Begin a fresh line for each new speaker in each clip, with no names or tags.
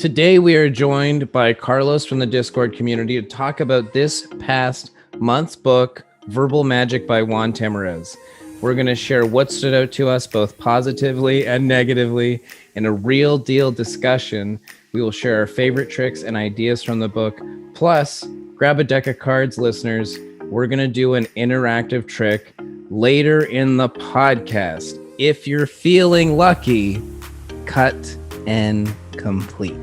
Today we are joined by Carlos from the Discord community to talk about this past month's book, Verbal Magic by Juan Tamariz. We're going to share what stood out to us both positively and negatively in a real deal discussion. We will share our favorite tricks and ideas from the book. Plus, grab a deck of cards, listeners. We're going to do an interactive trick later in the podcast. If you're feeling lucky, cut and complete.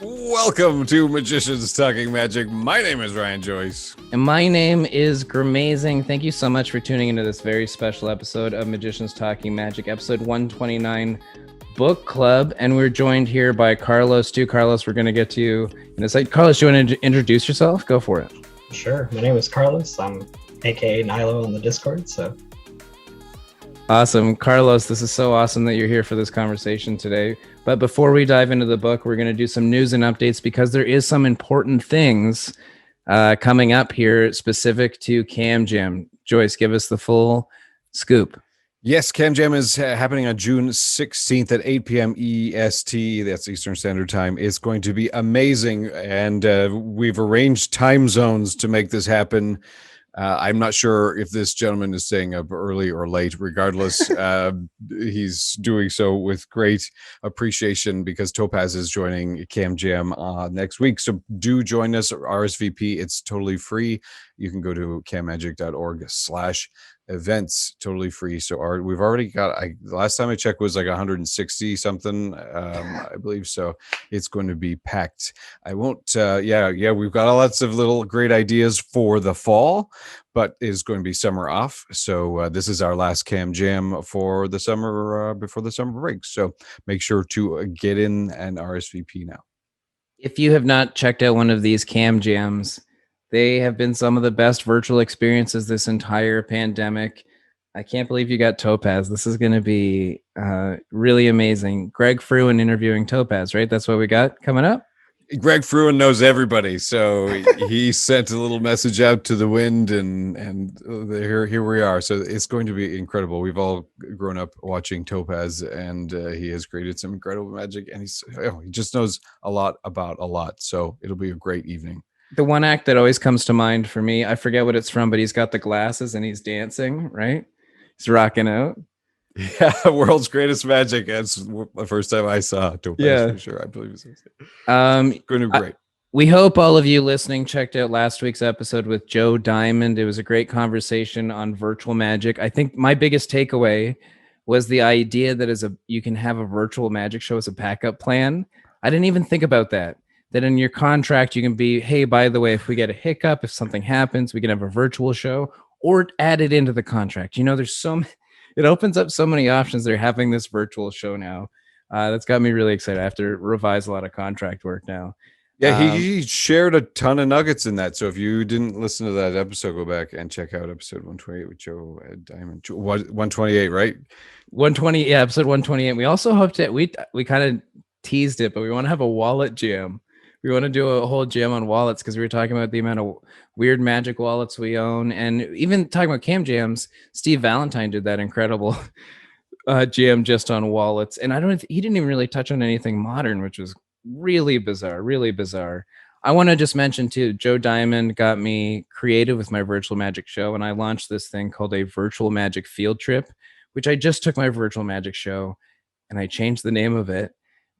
Welcome to Magicians Talking Magic. My name is Ryan Joyce.
And my name is Grimazing. Thank you so much for tuning into this very special episode of Magicians Talking Magic, episode 129 Book Club. And we're joined here by Carlos too. Carlos, we're going to get to you in a second. Carlos, do you want to introduce yourself? Go for it.
Sure. My name is Carlos. I'm aka Nilo on the Discord. So
awesome. Carlos, this is so awesome that you're here for this conversation today. But before we dive into the book, we're going to do some news and updates because there is some important things coming up here specific to Cam Jam. Joyce, give us the full scoop.
Yes, Cam Jam is happening on June 16th at 8 p.m. EST. That's Eastern Standard Time. It's going to be amazing. And we've arranged time zones to make this happen. I'm not sure if this gentleman is staying up early or late. Regardless, he's doing so with great appreciation because Topaz is joining Cam Jam next week. So do join us, RSVP. It's totally free. You can go to cammagic.org/events, totally free. So we've already got, the last time I checked was like 160 something, I believe. So it's going to be packed. I won't, we've got lots of little great ideas for the fall, but it's going to be summer off. So this is our last Cam Jam for the summer, before the summer break. So make sure to get in and RSVP now.
If you have not checked out one of these Cam Jams, they have been some of the best virtual experiences this entire pandemic. I can't believe you got Topaz. This is going to be really amazing. Greg Fruin interviewing Topaz, right? That's what we got coming up?
Greg Fruin knows everybody, so he sent a little message out to the wind, and here we are. So it's going to be incredible. We've all grown up watching Topaz, and he has created some incredible magic, and he just knows a lot about a lot. So it'll be a great evening.
The one act that always comes to mind for me, I forget what it's from, but he's got the glasses and he's dancing, right? He's rocking out.
Yeah, world's greatest magic. That's the first time I saw Topaz, for sure. I believe it's going to be great.
We hope all of you listening checked out last week's episode with Joe Diamond. It was a great conversation on virtual magic. I think my biggest takeaway was the idea that you can have a virtual magic show as a backup plan. I didn't even think about that. That in your contract, you can be, hey, by the way, if we get a hiccup, if something happens, we can have a virtual show, or add it into the contract. You know, it opens up so many options. They're having this virtual show now. That's got me really excited. I have to revise a lot of contract work now.
Yeah, he shared a ton of nuggets in that. So if you didn't listen to that episode, go back and check out episode 128 with Joe Diamond. 128, right?
120, yeah, episode 128. We also hope to, we kind of teased it, but we want to have a wallet jam. We want to do a whole jam on wallets because we were talking about the amount of weird magic wallets we own. And even talking about Cam Jams, Steve Valentine did that incredible jam just on wallets. And he didn't even really touch on anything modern, which was really bizarre, really bizarre. I want to just mention too, Joe Diamond got me creative with my virtual magic show. And I launched this thing called a virtual magic field trip, which I just took my virtual magic show and I changed the name of it.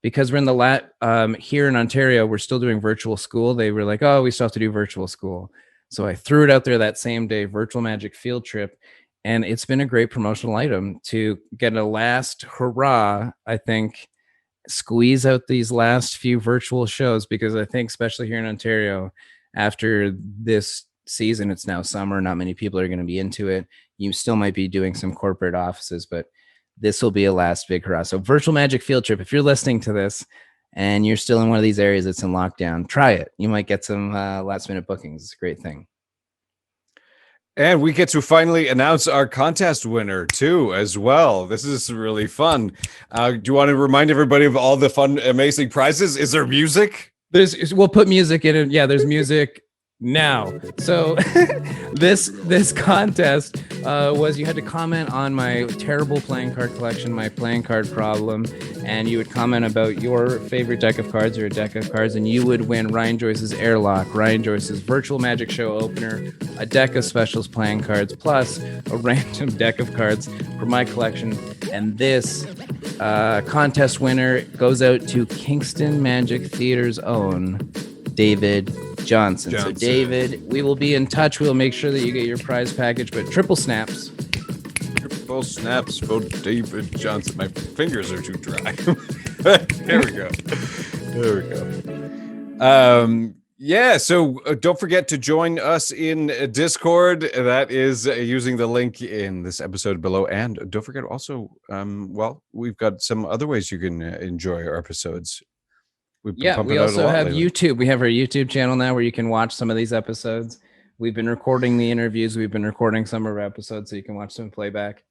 Because we're in the here in Ontario, we're still doing virtual school. They were like, oh, we still have to do virtual school. So I threw it out there that same day, virtual magic field trip. And it's been a great promotional item to get a last hurrah, I think, squeeze out these last few virtual shows. Because I think, especially here in Ontario, after this season, it's now summer. Not many people are going to be into it. You still might be doing some corporate offices, but this will be a last big hurrah. So virtual magic field trip. If you're listening to this and you're still in one of these areas that's in lockdown, try it. You might get some last minute bookings. It's a great thing.
And we get to finally announce our contest winner too, as well. This is really fun. Do you want to remind everybody of all the fun, amazing prizes? Is there music?
We'll put music in it. Yeah, there's music now. So this contest was, you had to comment on my terrible playing card collection, my playing card problem, and you would comment about your favorite deck of cards or a deck of cards, and you would win Ryan Joyce's Airlock, Ryan Joyce's Virtual Magic Show opener, a deck of specials playing cards, plus a random deck of cards from my collection. And this contest winner goes out to Kingston Magic Theater's own David Johnson. So David, we will be in touch. We'll make sure that you get your prize package, but triple snaps
for David Johnson. My fingers are too dry. There we go. Yeah, so don't forget to join us in Discord. That is using the link in this episode below. And don't forget also, we've got some other ways you can enjoy our episodes.
We also have lately. YouTube. We have our YouTube channel now where you can watch some of these episodes. We've been recording the interviews. We've been recording some of our episodes so you can watch some playback.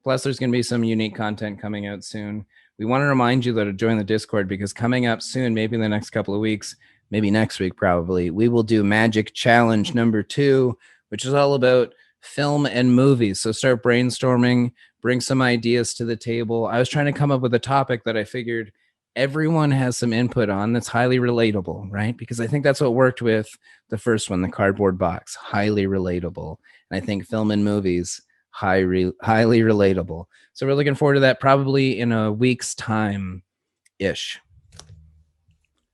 Plus, there's going to be some unique content coming out soon. We want to remind you though to join the Discord, because coming up soon, maybe in the next couple of weeks, maybe next week probably, we will do Magic Challenge number 2, which is all about film and movies. So start brainstorming, bring some ideas to the table. I was trying to come up with a topic that I figured everyone has some input on that's highly relatable, right? Because I think that's what worked with the first one, the cardboard box, highly relatable. And I think film and movies, highly relatable. So we're looking forward to that probably in a week's time-ish.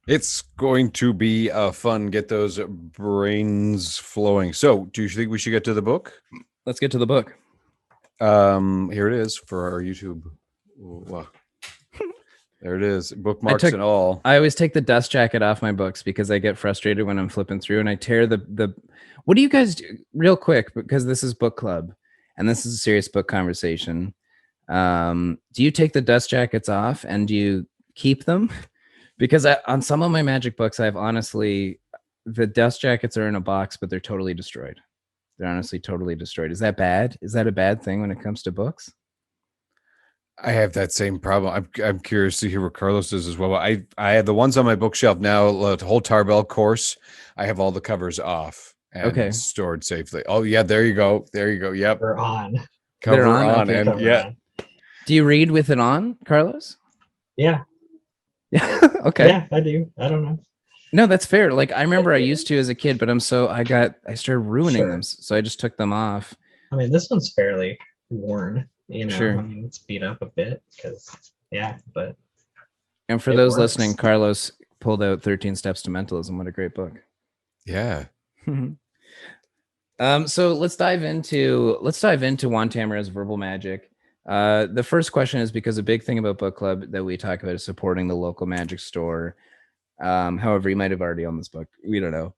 It's going to be fun. Get those brains flowing. So do you think we should get to the book?
Let's get to the book.
Here it is for our YouTube. Wow. There it is, bookmarks and all. I
always take the dust jacket off my books because I get frustrated when I'm flipping through, and I tear the. What do you guys do? Real quick, because this is book club, and this is a serious book conversation. Do you take the dust jackets off and do you keep them? Because on some of my Magic books, I've honestly, the dust jackets are in a box, but they're totally destroyed. They're honestly totally destroyed. Is that bad? Is that a bad thing when it comes to books?
I have that same problem. I'm curious to hear what Carlos does as well. I have the ones on my bookshelf now, the whole Tarbell course. I have all the covers off and stored safely. Oh yeah, there you go. Yep.
They're on.
Cover on.
Okay,
and yeah.
On.
Do you read with it on, Carlos?
Yeah.
Yeah. Okay.
Yeah, I do. I don't know.
No, that's fair. Like I remember I used to as a kid, but I started ruining them. So I just took them off.
I mean, this one's fairly worn.
Sure.
I mean, it's beat up a bit but.
And for those listening, Carlos pulled out 13 Steps to Mentalism. What a great book.
Yeah.
So let's dive into Juan Tamariz Verbal Magic. The first question is because a big thing about book club that we talk about is supporting the local magic store. However, you might have already owned this book. We don't know.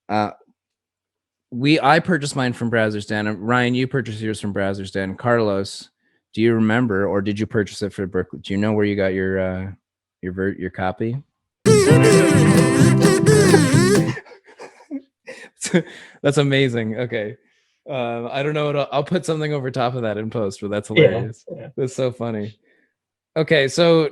I purchased mine from Browser's Den. Ryan, you purchased yours from Browser's Den. Carlos, do you remember, or did you purchase it for Berkeley? Do you know where you got your copy? That's amazing. Okay. I don't know. I'll put something over top of that in post, but that's hilarious. Yeah. That's so funny. Okay. So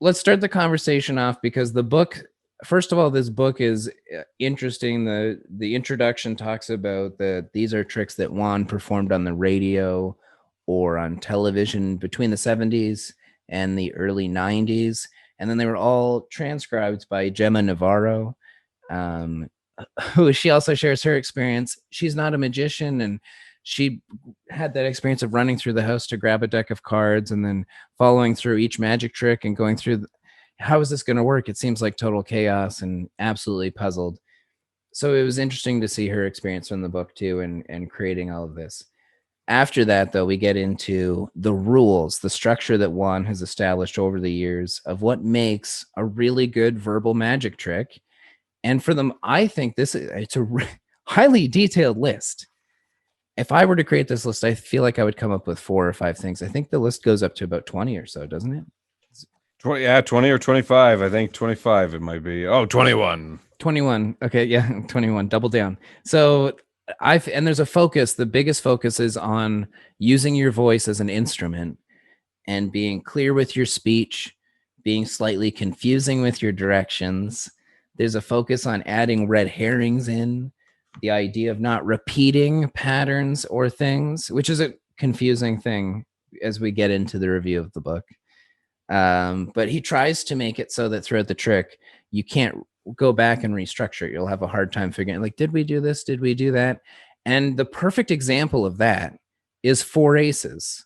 let's start the conversation off because the book, first of all, this book is interesting. The introduction talks about these are tricks that Juan performed on the radio or on television between the 70s and the early 90s. And then they were all transcribed by Gemma Navarro, who she also shares her experience. She's not a magician, and she had that experience of running through the house to grab a deck of cards and then following through each magic trick and going through how is this going to work? It seems like total chaos and absolutely puzzled. So it was interesting to see her experience from the book too, and creating all of this. After that, though, we get into the rules, the structure that Juan has established over the years of what makes a really good verbal magic trick. And for them, I think it's a highly detailed list. If I were to create this list, I feel like I would come up with 4 or 5 things. I think the list goes up to about 20 or so, doesn't it?
20 or 25. I think 25 it might be. Oh, 21.
21. Okay, yeah, 21. Double down. So and there's a focus. The biggest focus is on using your voice as an instrument and being clear with your speech, being slightly confusing with your directions, There's a focus on adding red herrings in, the idea of not repeating patterns or things, which is a confusing thing as we get into the review of the book. But he tries to make it so that throughout the trick, you can't go back and restructure it. You'll have a hard time figuring like, did we do this? Did we do that? And the perfect example of that is four aces.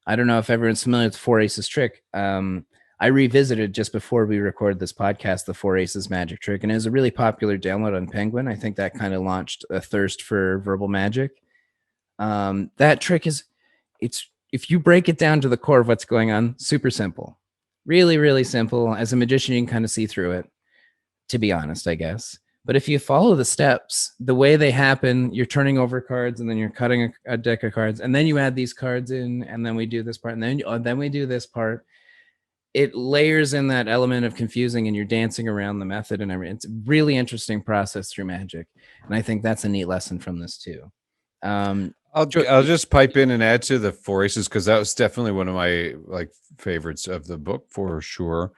I don't know if everyone's familiar with the four aces trick. I revisited just before we recorded this podcast, the four aces magic trick, and it was a really popular download on Penguin. I think that kind of launched a thirst for verbal magic. That trick it's if you break it down to the core of what's going on, super simple, really, really simple. As a magician, you can kind of see through it, to be honest, I guess. But if you follow the steps, the way they happen, you're turning over cards and then you're cutting a deck of cards and then you add these cards in and then we do this part and then we do this part. It layers in that element of confusing and you're dancing around the method and everything. It's a really interesting process through magic. And I think that's a neat lesson from this too.
I'll just pipe in and add to the four aces because that was definitely one of my like favorites of the book for sure.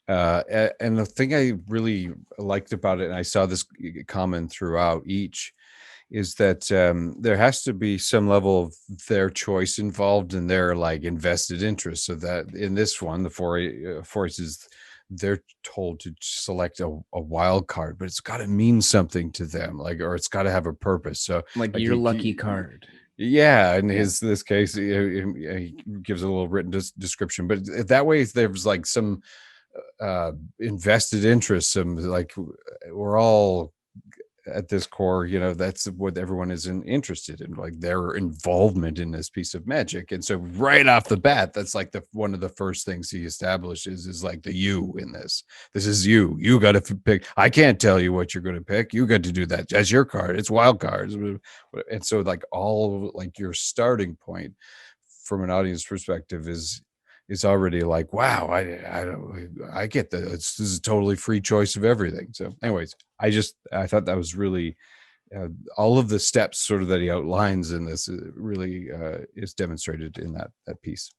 And the thing I really liked about it, and I saw this common throughout each, is that there has to be some level of their choice involved in their like invested interest. So that in this one, the four aces, they're told to select a wild card, but it's got to mean something to them, like, or it's got to have a purpose. So
like your lucky card.
Yeah, in this case, he gives a little written description, but that way there's like some invested interest, some like we're all at this core, that's what everyone is interested in, like their involvement in this piece of magic. And so right off the bat, that's like one of the first things he establishes is like the you in this is you got to pick. I can't tell you what you're going to pick. You got to do that. That's your card. It's wild cards. And so like all like your starting point from an audience perspective is already like, wow, I get that. This is a totally free choice of everything. So anyways, I thought that was really all of the steps sort of that he outlines in this really is demonstrated in that piece.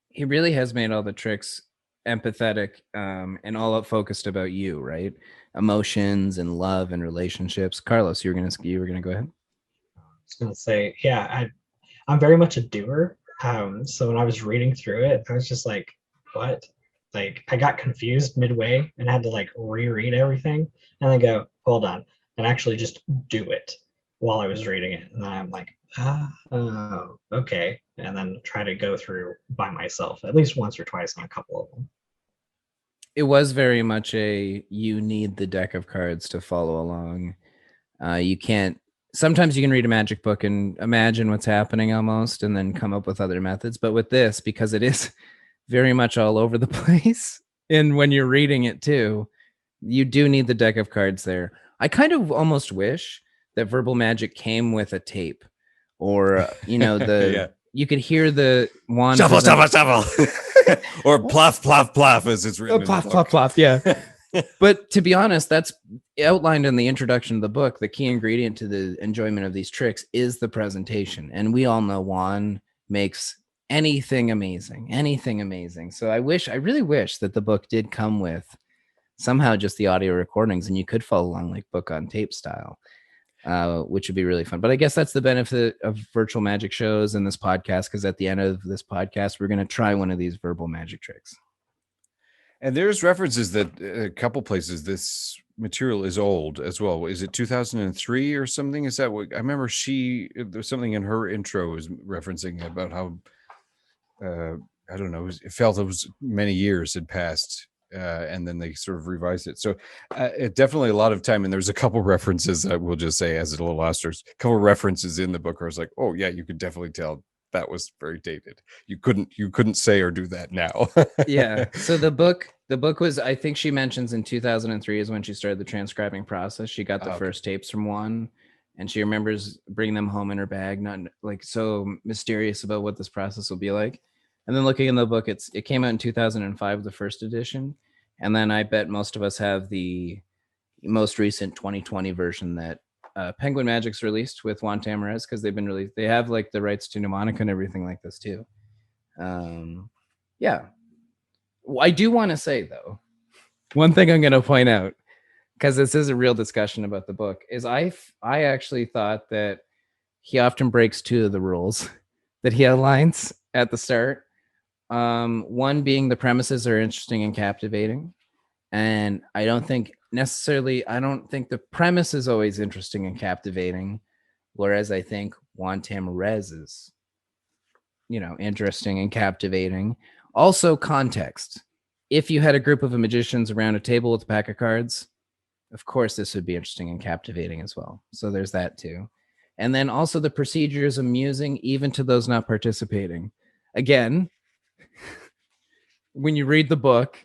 He really has made all the tricks empathetic and all up focused about you, right? Emotions and love and relationships. Carlos, you were gonna go ahead.
I was gonna say, yeah, I'm very much a doer. So when I was reading through it, I was just like, what? Like I got confused midway and had to like reread everything and then go, hold on, and actually just do it while I was reading it. And then I'm like, oh, okay. And then try to go through by myself at least once or twice on a couple of them.
It was very much you need the deck of cards to follow along. You can't. Sometimes you can read a magic book and imagine what's happening almost and then come up with other methods. But with this, because it is very much all over the place, and when you're reading it too, you do need the deck of cards there. I kind of almost wish that verbal magic came with a tape or, you could hear the wand.
Shuffle. Or pluff, as it's written.
Pluff, yeah. But to be honest, that's outlined in the introduction of the book. The key ingredient to the enjoyment of these tricks is the presentation. And we all know Juan makes anything amazing. So I really wish that the book did come with somehow just the audio recordings and you could follow along like book on tape style, which would be really fun. But I guess that's the benefit of virtual magic shows and this podcast, because at the end of this podcast, we're going to try one of these verbal magic tricks.
And there's references that a couple places this material is old as well. Is it 2003 or something? Is that what I remember? There's something in her intro is referencing about how I don't know. It felt it was many years had passed, and then they sort of revised it. So it definitely a lot of time. And there's a couple references I will just say as a little asterisk, a couple references in the book where I was like, oh yeah, you could definitely tell that was very dated. You couldn't say or do that now.
Yeah. So the book was, I think she mentions in 2003 is when she started the transcribing process. She got the first tapes from Juan, and she remembers bringing them home in her bag, not like so mysterious about what this process will be like. And then looking in the book, it came out in 2005, the first edition. And then I bet most of us have the most recent 2020 version that Penguin Magic's released with Juan Tamariz, because they've been released. They have like the rights to mnemonic and everything like this too. Yeah. I do want to say though, one thing I'm going to point out because this is a real discussion about the book, is I actually thought that he often breaks two of the rules that he outlines at the start. One being the premises are interesting and captivating. And I don't think the premise is always interesting and captivating, whereas I think Juan Tamariz is, interesting and captivating. Also, context. If you had a group of magicians around a table with a pack of cards, of course, this would be interesting and captivating as well. So there's that too. And then also the procedure is amusing, even to those not participating. Again, when you read the book,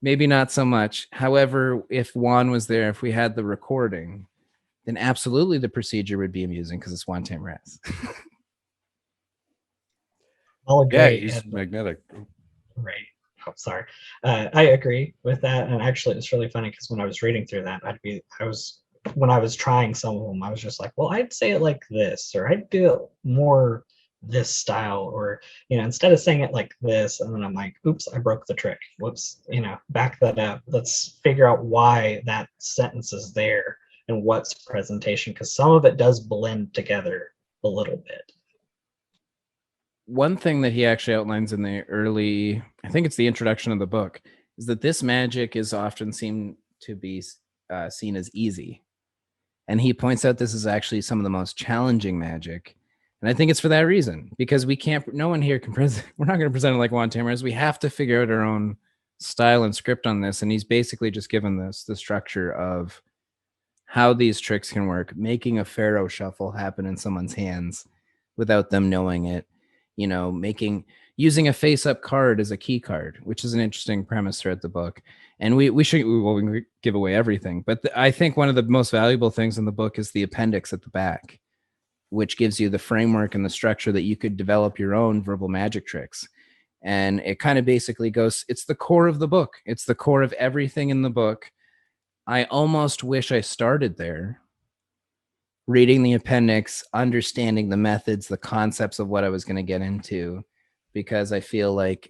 maybe not so much. However, if Juan was there, if we had the recording, then absolutely the procedure would be amusing because it's Juan Tamariz.
I'll agree.
Yeah, he's
and-
magnetic.
Right. Oh, sorry. I agree with that. And actually, it's really funny because when I was reading through that, when I was trying some of them, I was just like, well, I'd say it like this, or I'd do it more this style, or, instead of saying it like this. And then I'm like, oops, I broke the trick. Whoops, back that up. Let's figure out why that sentence is there and what's presentation, because some of it does blend together a little bit.
One thing that he actually outlines in the early, I think it's the introduction of the book, is that this magic is often seen to be seen as easy. And he points out this is actually some of the most challenging magic. And I think it's for that reason, because no one here can present, we're not going to present it like Juan Tamariz. We have to figure out our own style and script on this. And he's basically just given this the structure of how these tricks can work, making a pharaoh shuffle happen in someone's hands without them knowing it. Using a face-up card as a key card, which is an interesting premise throughout the book. And we give away everything. But I think one of the most valuable things in the book is the appendix at the back, which gives you the framework and the structure that you could develop your own verbal magic tricks. And it kind of basically goes, it's the core of the book. It's the core of everything in the book. I almost wish I started there, reading the appendix, understanding the methods, the concepts of what I was going to get into, because I feel like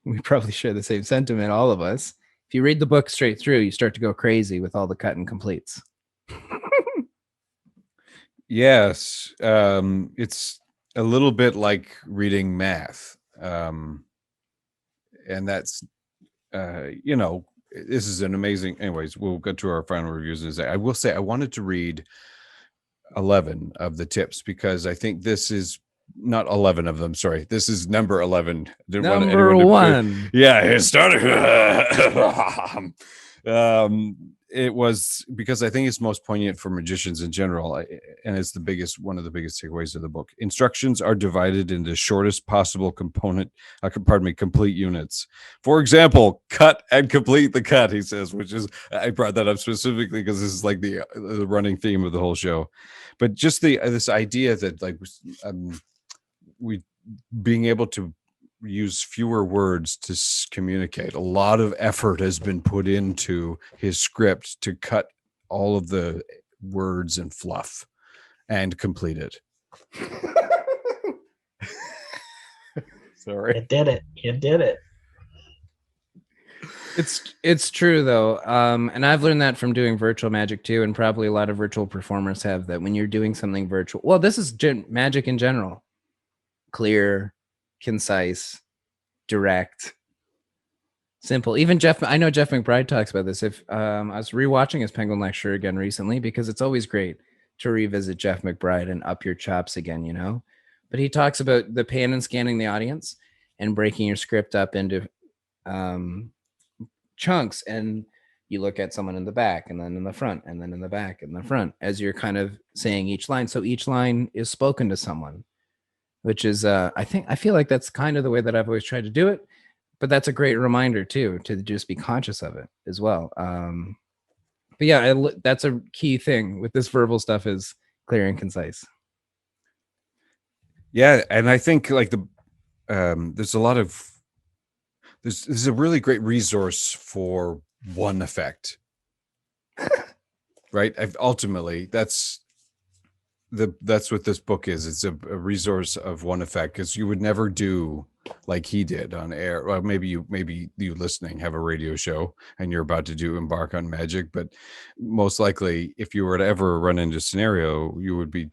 we probably share the same sentiment, all of us. If you read the book straight through, you start to go crazy with all the cut and completes.
Yes. It's a little bit like reading math. And that's, this is an amazing, anyways, we'll get to our final reviews. I will say I wanted to read 11 of the tips because I think this is not 11 of them. Sorry. This is number 11.
Number one.
Yeah. It started. It was because I think it's most poignant for magicians in general, and it's one of the biggest takeaways of the book. Instructions are divided into shortest possible complete units. For example, cut and complete the cut, he says, which is, I brought that up specifically because this is like the running theme of the whole show. But just this idea that we being able to use fewer words to communicate. A lot of effort has been put into his script to cut all of the words and fluff and complete it. Sorry.
You did it.
It's true though. And I've learned that from doing virtual magic too. And probably a lot of virtual performers have that when you're doing something virtual. Well, this is magic in general. Clear, concise, direct, simple. Even I know Jeff McBride talks about this. If I was rewatching his Penguin lecture again recently, because it's always great to revisit Jeff McBride and up your chops again, But he talks about the pan and scanning the audience and breaking your script up into chunks, and you look at someone in the back and then in the front and then in the back and the front as you're kind of saying each line. So each line is spoken to someone, which is, I feel like that's kind of the way that I've always tried to do it. But that's a great reminder too, to just be conscious of it as well. But yeah, that's a key thing with this verbal stuff is clear and concise.
Yeah. And I think like there's a lot of, there's a really great resource for one effect, right? Ultimately, that's what this book is. It's a resource of one effect, because you would never do like he did on air. Well, maybe you listening have a radio show and you're about to embark on magic, but most likely if you were to ever run into a scenario, you'd be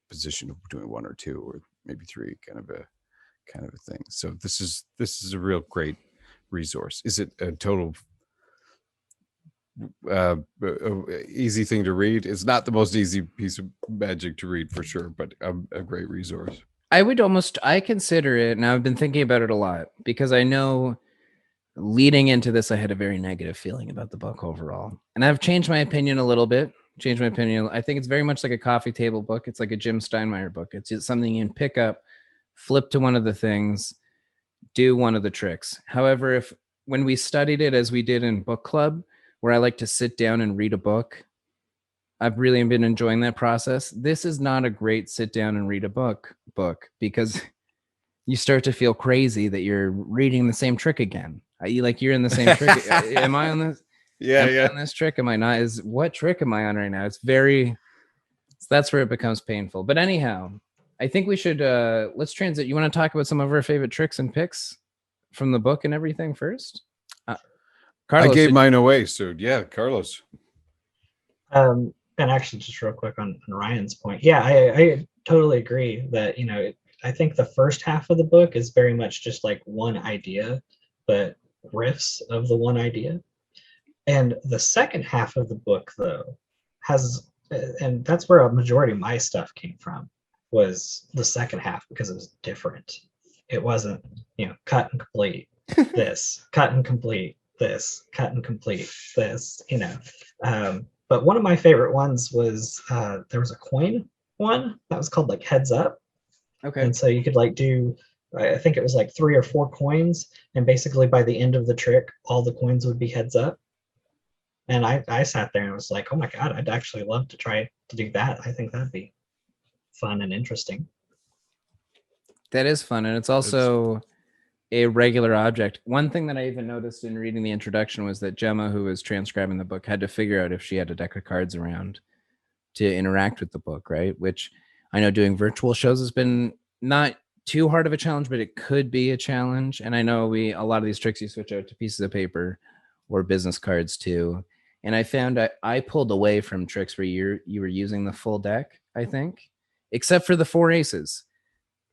position of doing one or two or maybe three, kind of a thing. So this is a real great resource. Is it a total easy thing to read? It's not the most easy piece of magic to read for sure, but a great resource.
I consider it, and I've been thinking about it a lot because I know leading into this, I had a very negative feeling about the book overall. And I've changed my opinion a little bit. I think it's very much like a coffee table book. It's like a Jim Steinmeier book. It's just something you can pick up, flip to one of the things, do one of the tricks. However, when we studied it as we did in book club, where I like to sit down and read a book, I've really been enjoying that process. This is not a great sit down and read a book because you start to feel crazy that you're reading the same trick again. You're in the same trick. Am I on this? Am I on this trick? Am I not? What trick am I on right now? That's where it becomes painful. But anyhow, I think we should let's transit. You want to talk about some of our favorite tricks and picks from the book and everything first?
Carlos, I gave mine away, so yeah, Carlos.
And actually, just real quick on Ryan's point, yeah, I totally agree that I think the first half of the book is very much just like one idea, but riffs of the one idea. And the second half of the book, though, and that's where a majority of my stuff came from, was the second half, because it was different. It wasn't, cut and complete this, cut and complete this, cut and complete this, But one of my favorite ones was there was a coin one that was called like Heads Up.
Okay.
And so you could do, I think it was like 3 or 4 coins. And basically by the end of the trick, all the coins would be heads up. And I sat there and was like, oh my God, I'd actually love to try to do that. I think that'd be fun and interesting.
That is fun. And it's also a regular object. One thing that I even noticed in reading the introduction was that Gemma, who was transcribing the book, had to figure out if she had a deck of cards around to interact with the book, right? Which I know doing virtual shows has been not too hard of a challenge, but it could be a challenge. And I know a lot of these tricks you switch out to pieces of paper or business cards too. And I found I pulled away from tricks where you were using the full deck, I think, except for the 4 aces,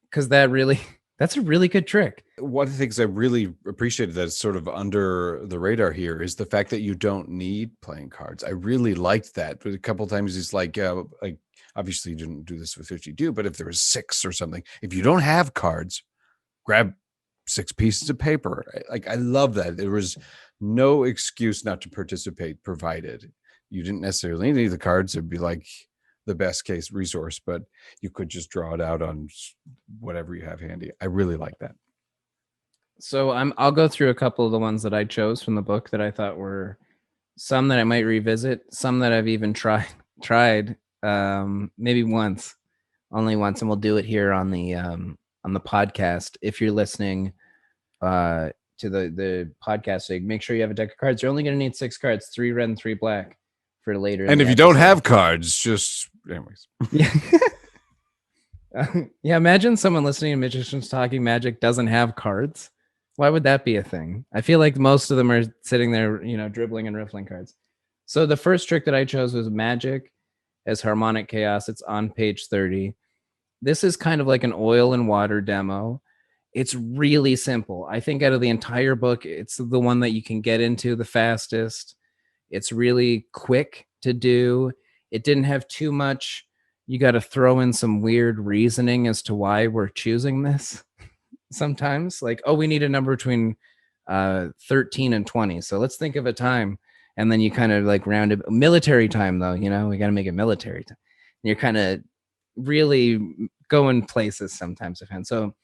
because that's a really good trick.
One of the things I really appreciated that's sort of under the radar here is the fact that you don't need playing cards. I really liked that. But a couple of times it's like obviously you didn't do this with 52, but if there was 6 or something, if you don't have cards, grab 6 pieces of paper. I love that. There was no excuse not to participate, provided you didn't necessarily need the cards. It'd be like the best case resource, but you could just draw it out on whatever you have handy. I really like that.
So I'll go through a couple of the ones that I chose from the book that I thought were some that I might revisit, some that I've even tried maybe only once, and we'll do it here on the podcast. If you're listening to the podcast, make sure you have a deck of cards. You're only going to need 6 cards, 3 red and 3 black for later.
And if you don't have cards, just anyways.
Yeah. Yeah, imagine someone listening to Magicians Talking Magic doesn't have cards. Why would that be a thing? I feel like most of them are sitting there, dribbling and riffling cards. So the first trick that I chose was Magic as Harmonic Chaos. It's on page 30. This is kind of like an oil and water demo. It's really simple. I think out of the entire book, it's the one that you can get into the fastest. It's really quick to do. It didn't have too much. You got to throw in some weird reasoning as to why we're choosing this. Sometimes like, oh, we need a number between 13 and 20. So let's think of a time. And then you kind of like round it. Military time, though, we got to make it military time. You're kind of really going places sometimes. So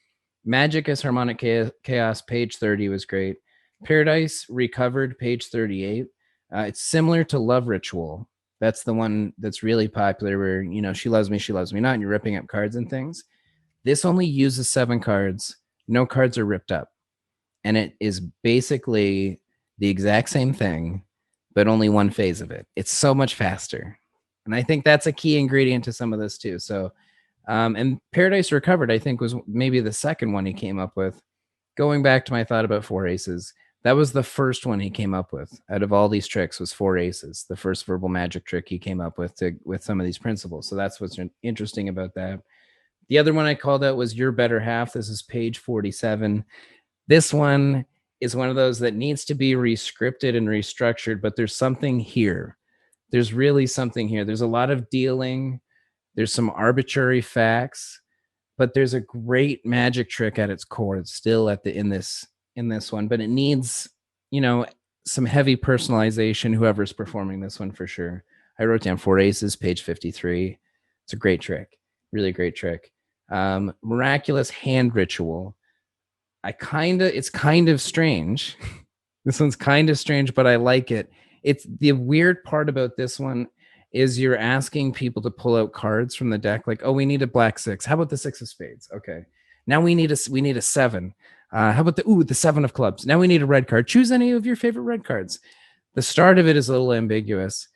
Magic as Harmonic Chaos, page 30 was great. Paradise Recovered, page 38. It's similar to Love Ritual. That's the one that's really popular where, she loves me not, and you're ripping up cards and things. This only uses 7 cards. No cards are ripped up. And it is basically the exact same thing, but only one phase of it. It's so much faster. And I think that's a key ingredient to some of this too. So And Paradise Recovered, I think, was maybe the second one he came up with. Going back to my thought about four aces, that was the first one he came up with out of all these tricks was four aces, the first verbal magic trick he came up with with some of these principles. So that's what's interesting about that. The other one I called out was Your Better Half. This is page 47. This one is one of those that needs to be rescripted and restructured, but there's something here. There's really something here. There's a lot of dealing. There's some arbitrary facts, but there's a great magic trick at its core. It's still in this one, but it needs, some heavy personalization. Whoever's performing this one for sure. I wrote down four aces, page 53. It's a great trick, really great trick. Miraculous Hand Ritual. It's kind of strange. This one's kind of strange, but I like it. It's the weird part about this one is you're asking people to pull out cards from the deck, like, oh, we need a black six. How about the six of spades? Okay. Now we need a seven. How about the seven of clubs? Now we need a red card. Choose any of your favorite red cards. The start of it is a little ambiguous,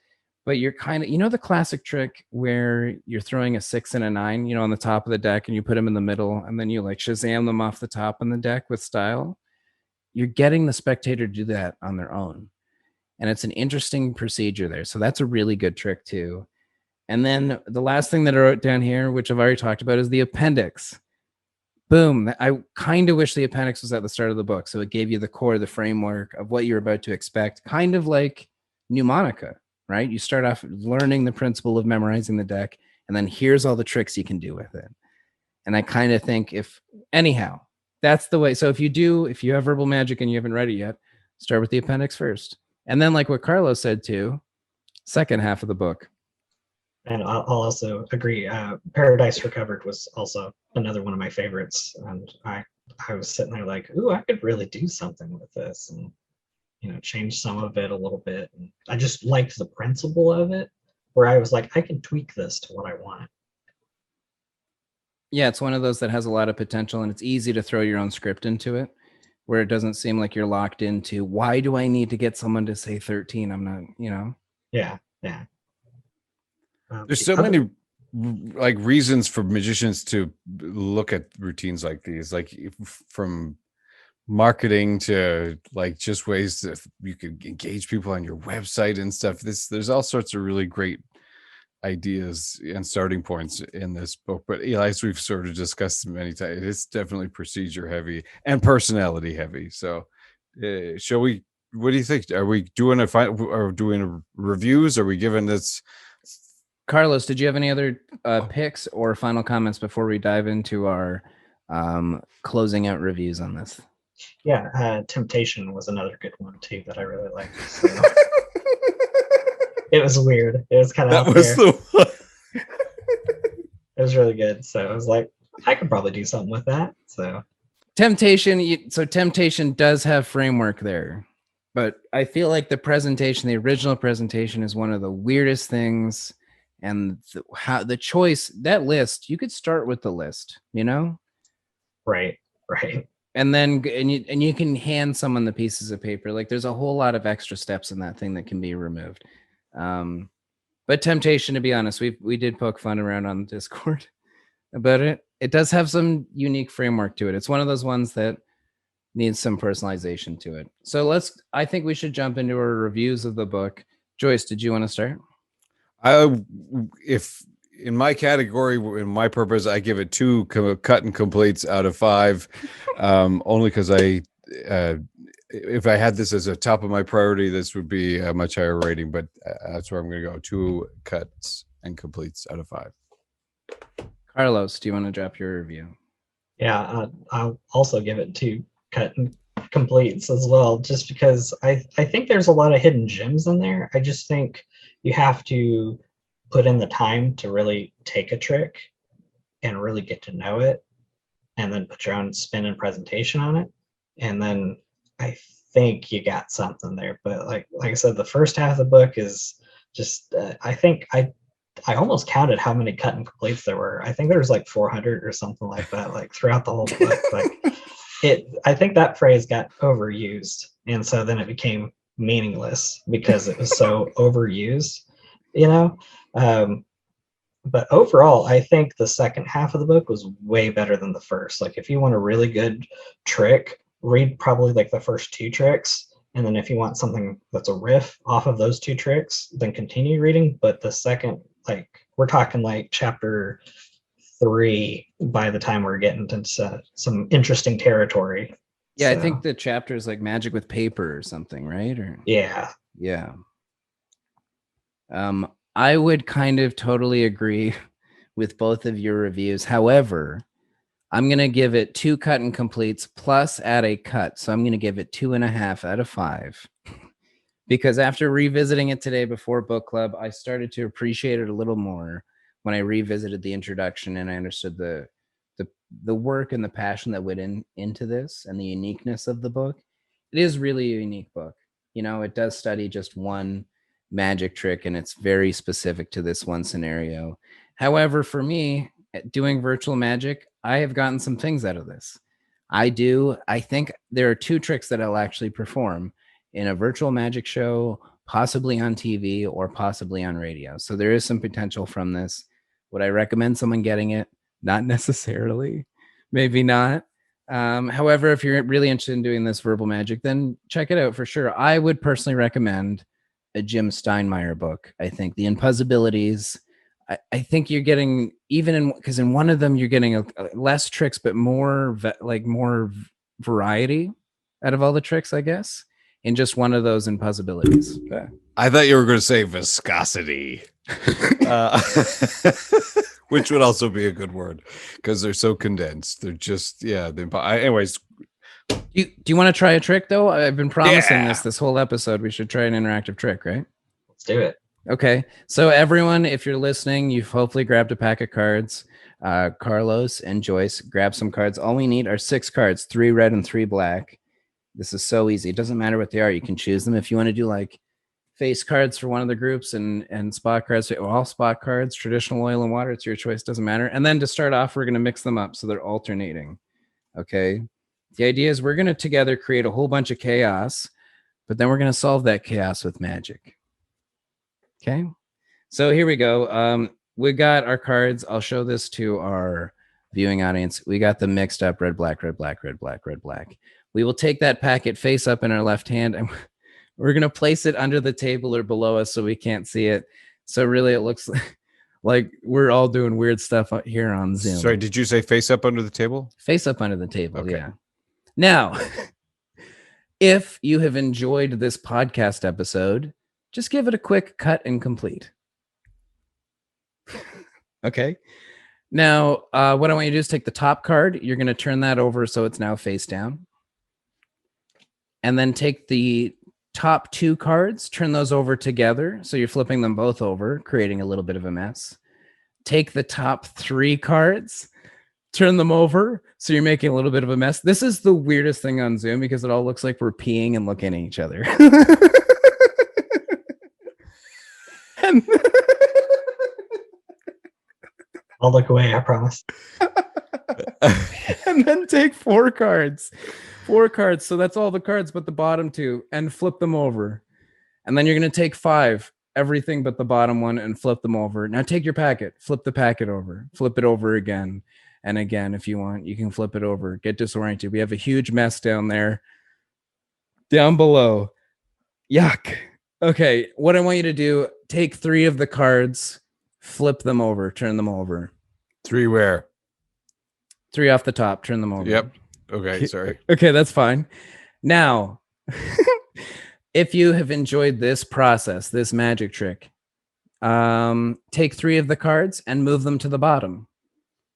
but you're kind of, the classic trick where you're throwing a 6 and a 9, on the top of the deck, and you put them in the middle, and then you like Shazam them off the top on the deck with style. You're getting the spectator to do that on their own. And it's an interesting procedure there. So that's a really good trick too. And then the last thing that I wrote down here, which I've already talked about, is the appendix. Boom. I kind of wish the appendix was at the start of the book. So it gave you the core, the framework of what you're about to expect, kind of like mnemonica, right? You start off learning the principle of memorizing the deck, and then here's all the tricks you can do with it. And I kind of think anyhow, that's the way. So if you have verbal magic and you haven't read it yet, start with the appendix first. And then, like what Carlos said too, second half of the book.
And I'll also agree. Paradise Recovered was also another one of my favorites, and I was sitting there like, ooh, I could really do something with this, and change some of it a little bit. And I just liked the principle of it, where I was like, I can tweak this to what I want.
Yeah, it's one of those that has a lot of potential, and it's easy to throw your own script into it, where it doesn't seem like you're locked into, why do I need to get someone to say 13? I'm not,
Yeah.
There's so many like reasons for magicians to look at routines like these, like from marketing to like just ways that you could engage people on your website and stuff. There's all sorts of really great ideas and starting points in this book, but as we've sort of discussed many times, it's definitely procedure heavy and personality heavy. So what do you think? Are we doing reviews? Are we giving this?
Carlos, did you have any other picks or final comments before we dive into our closing out reviews on this?
Yeah, Temptation was another good one too that I really liked. So. It was weird. It was kind of the one. It was really good. So I was like, I could probably do something with that. So
Temptation does have framework there, but I feel like the original presentation is one of the weirdest things. And how the choice, that list, you could start with the list,
Right.
And then you can hand someone the pieces of paper. Like there's a whole lot of extra steps in that thing that can be removed. But Temptation, to be honest, we did poke fun around on Discord about it. It does have some unique framework to it. It's one of those ones that needs some personalization to it. So I think we should jump into our reviews of the book. Joyce, did you want to start?
If in my category, in my purpose, I give it 2 cut and completes out of 5, only because if I had this as a top of my priority, this would be a much higher rating, but that's where I'm going to go. 2 cuts and completes out of 5.
Carlos, do you want to drop your review?
Yeah, I'll also give it 2 cut and completes as well, just because I think there's a lot of hidden gems in there. I just think you have to put in the time to really take a trick and really get to know it, and then put your own spin and presentation on it. And then I think you got something there. But like I said, the first half of the book is just, I think I almost counted how many cut and completes there were. I think there was like 400 or something like that, like throughout the whole book. I think that phrase got overused. And so then it became meaningless because it was so overused, But overall, I think the second half of the book was way better than the first. Like, if you want a really good trick, read probably like the first two tricks. And then if you want something that's a riff off of those two tricks, then continue reading. But the second, like, we're talking like chapter 3 by the time we're getting into some interesting territory.
Yeah, I
So,
think the chapter is like magic with paper or something, right? Or
yeah.
yeah. I would kind of totally agree with both of your reviews. However, I'm going to give it 2 cut and completes plus add a cut. So I'm going to give it 2.5 out of 5. Because after revisiting it today before book club, I started to appreciate it a little more when I revisited the introduction and I understood the work and the passion that went into this and the uniqueness of the book. It is really a unique book. You know, it does study just one magic trick and it's very specific to this one scenario. However, for me, doing virtual magic, I have gotten some things out of this. I think there are 2 tricks that I'll actually perform in a virtual magic show, possibly on TV or possibly on radio. So there is some potential from this. Would I recommend someone getting it? Not necessarily, maybe not. However, if you're really interested in doing this verbal magic, then check it out for sure. I would personally recommend a Jim Steinmeier book. I think the Impossibilities. I think you're getting because in one of them you're getting a less tricks, but more more variety out of all the tricks, I guess. In just one of those Impossibilities.
I thought you were going to say viscosity, which would also be a good word because they're so condensed. They're just, yeah. Anyways.
Do you want to try a trick, though? I've been promising this whole episode. We should try an interactive trick, right?
Let's do it.
Okay. So everyone, if you're listening, you've hopefully grabbed a pack of cards. Carlos and Joyce, grab some cards. All we need are 6 cards, 3 red and 3 black. This is so easy. It doesn't matter what they are. You can choose them. If you want to do like face cards for one of the groups and spot cards, or all spot cards, traditional oil and water, it's your choice. Doesn't matter. And then to start off, we're going to mix them up so they're alternating. Okay. The idea is we're going to together create a whole bunch of chaos, but then we're going to solve that chaos with magic. Okay. So here we go. We got our cards. I'll show this to our viewing audience. We got them mixed up: red, black, red, black, red, black, red, black. We will take that packet face up in our left hand and we're going to place it under the table or below us so we can't see it. So really it looks like we're all doing weird stuff here on Zoom.
Sorry, did you say face up under the table?
Face up under the table,
Okay.
yeah. Now, if you have enjoyed this podcast episode, just give it a quick cut and complete. Okay. Now, what I want you to do is take the top card. You're going to turn that over so it's now face down. And then take the top 2 cards, turn those over together. So you're flipping them both over, creating a little bit of a mess. Take the top 3 cards, turn them over. So you're making a little bit of a mess. This is the weirdest thing on Zoom because it all looks like we're peeing and looking at each other. And
I'll look away, I promise.
And then take 4 cards. 4 cards. So that's all the cards but the bottom 2 and flip them over. And then you're going to take 5, everything but the bottom one, and flip them over. Now take your packet, flip the packet over, flip it over again. And again, if you want, you can flip it over. Get disoriented. We have a huge mess down there. Down below. Yuck. Okay, what I want you to do, take 3 of the cards, flip them over, turn them over.
3 where?
3 off the top, turn them over.
Yep. Okay, sorry.
Okay, that's fine. Now, if you have enjoyed this process, this magic trick, take 3 of the cards and move them to the bottom.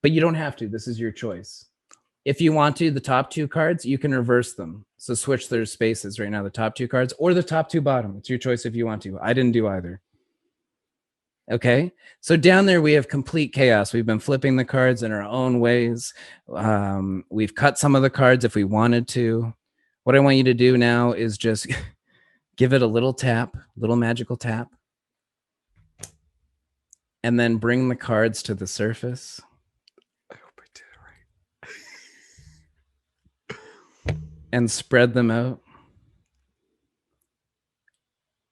But you don't have to. This is your choice. If you want to, the top 2 cards, you can reverse them. So switch their spaces right now, the top 2 cards or the top 2 bottom. It's your choice if you want to. I didn't do either. Okay, so down there we have complete chaos. We've been flipping the cards in our own ways. We've cut some of the cards if we wanted to. What I want you to do now is just give it a little tap, little magical tap, and then bring the cards to the surface.
I hope I did it right.
And spread them out.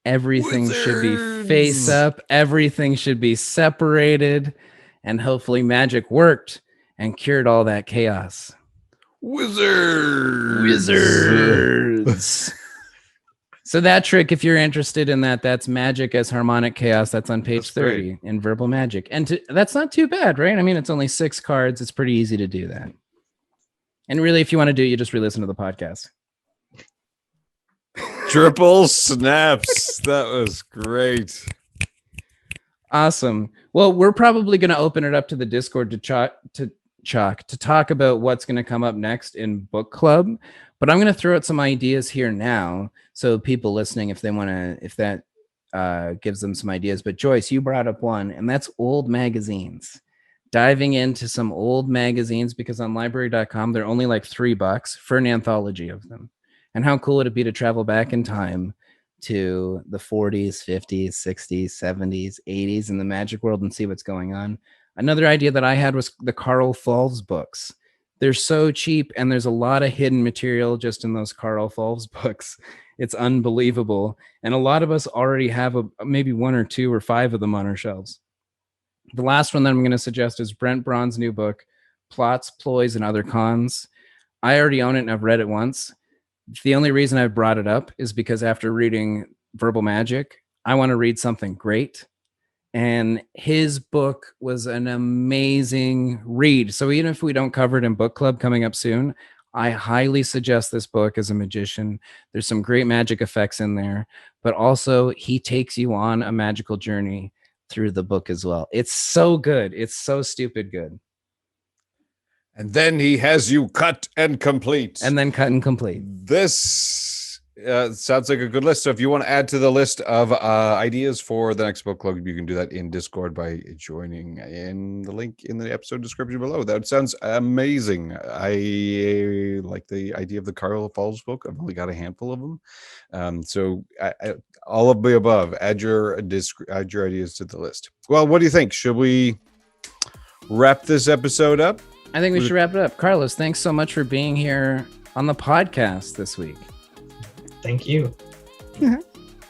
Everything should be face
Wizards.
up. Everything should be separated. And hopefully magic worked and cured all that chaos. Wizards. So that trick, if you're interested in that, that's magic as harmonic chaos. That's on page
That's great.
30 in verbal magic. And that's not too bad, right? I mean, it's only 6 cards. It's pretty easy to do that. And really, if you want to do it, you just re-listen to the podcast.
Triple snaps. That was great.
Awesome. Well, we're probably going to open it up to the Discord to talk about what's going to come up next in book club. But I'm going to throw out some ideas here now, so people listening, if they want to, if that gives them some ideas. But Joyce, you brought up one, and that's old magazines. Diving into some old magazines, because on library.com they're only like $3 for an anthology of them. And how cool would it be to travel back in time to the 40s, 50s, 60s, 70s, 80s in the magic world and see what's going on? Another idea that I had was the Carl Fulves books. They're so cheap, and there's a lot of hidden material just in those Carl Fulves books. It's unbelievable. And a lot of us already have maybe 1 or 2 or 5 of them on our shelves. The last one that I'm going to suggest is Brent Braun's new book, Plots, Ploys, and Other Cons. I already own it and I've read it once. The only reason I brought it up is because after reading Verbal Magic, I want to read something great. And his book was an amazing read. So even if we don't cover it in book club coming up soon, I highly suggest this book as a magician. There's some great magic effects in there, but also he takes you on a magical journey through the book as well. It's so good. It's so stupid good.
And then he has you cut and complete.
And then cut and complete.
This sounds like a good list. So if you want to add to the list of ideas for the next book club, you can do that in Discord by joining in the link in the episode description below. That sounds amazing. I like the idea of the Carl Fulves book. I've only got a handful of them. So all of the above, add your ideas to the list. Well, what do you think? Should we wrap this episode up?
I think we should wrap it up. Carlos, thanks so much for being here on the podcast this week.
Thank you.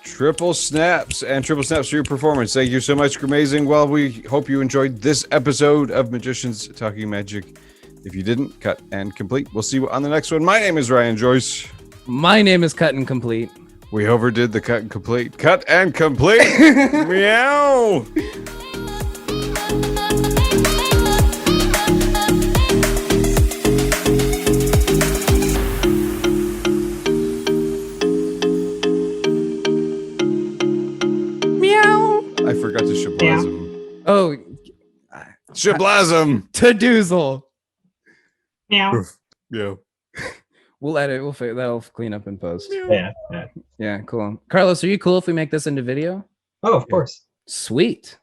Triple snaps and triple snaps for your performance. Thank you so much. You're amazing. Well, we hope you enjoyed this episode of Magicians Talking Magic. If you didn't, cut and complete. We'll see you on the next one. My name is Ryan Joyce.
My name is Cut and Complete.
We overdid the cut and complete. Cut and complete. Meow. I forgot to shablazm.
Oh,
Shablazm.
to doozle.
Meow.
Yeah.
We'll edit. That'll clean up in post.
Yeah.
Yeah, cool. Carlos, are you cool if we make this into video?
Oh, of course.
Sweet.